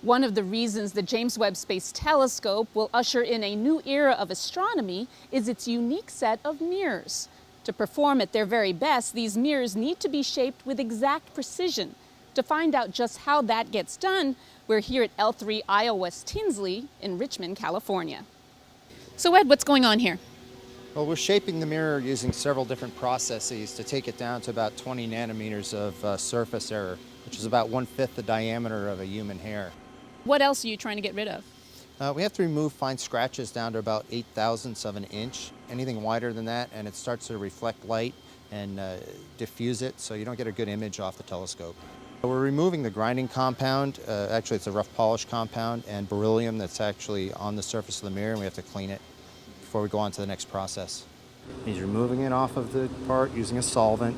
One of the reasons the James Webb Space Telescope will usher in a new era of astronomy is its unique set of mirrors. To perform at their very best, these mirrors need to be shaped with exact precision. To find out just how that gets done, we're here at L3 IOS Tinsley in Richmond, California. So Ed, what's going on here? Well, we're shaping the mirror using several different processes to take it down to about 20 nanometers of surface area, which is about 1/5 the diameter of a human hair. What else are you trying to get rid of? We have to remove fine scratches down to about 0.008 of an inch. Anything wider than that, and it starts to reflect light and diffuse it, so you don't get a good image off the telescope. We're removing the grinding compound. Actually, it's a rough polish compound, and beryllium that's actually on the surface of the mirror, and we have to clean it before we go on to the next process. He's removing it off of the part using a solvent.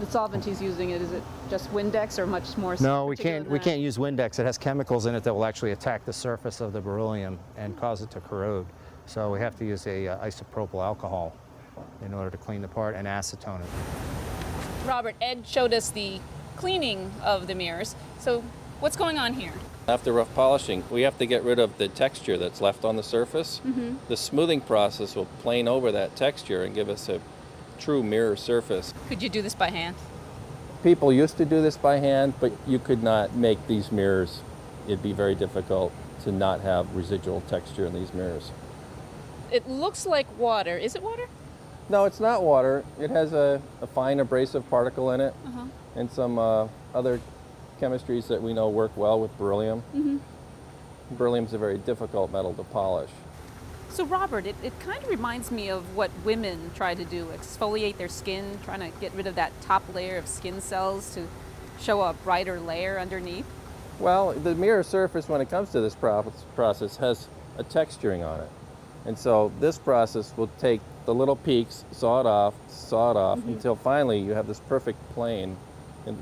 The solvent he's using, is it just Windex or much more? No, we can't use Windex. It has chemicals in it that will actually attack the surface of the beryllium and cause it to corrode. So we have to use a isopropyl alcohol in order to clean the part and acetone it. Robert, Ed showed us the cleaning of the mirrors. So what's going on here? After rough polishing, we have to get rid of the texture that's left on the surface. The smoothing process will plane over that texture and give us a true mirror surface. Could you do this by hand? People used to do this by hand, but you could not make these mirrors. It'd be very difficult to not have residual texture in these mirrors. It looks like water. Is it water? No, it's not water. It has a fine abrasive particle in it and some other chemistries that we know work well with beryllium. Beryllium's a very difficult metal to polish. So Robert, it kind of reminds me of what women try to do, exfoliate their skin, trying to get rid of that top layer of skin cells to show a brighter layer underneath. Well, the mirror surface, when it comes to this process, has a texturing on it. And so this process will take the little peaks, saw it off, until finally you have this perfect plane. And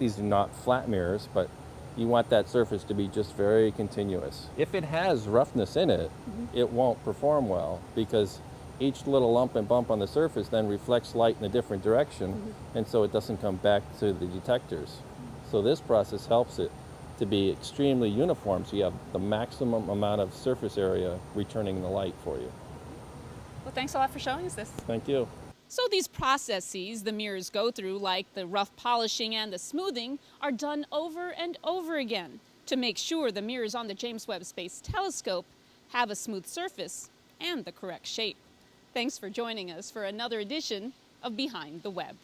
these are not flat mirrors, but you want that surface to be just very continuous. If it has roughness in it, it won't perform well because each little lump and bump on the surface then reflects light in a different direction, and so it doesn't come back to the detectors. So this process helps it to be extremely uniform, so you have the maximum amount of surface area returning the light for you. Well, thanks a lot for showing us this. Thank you. So these processes the mirrors go through, like the rough polishing and the smoothing, are done over and over again to make sure the mirrors on the James Webb Space Telescope have a smooth surface and the correct shape. Thanks for joining us for another edition of Behind the Web.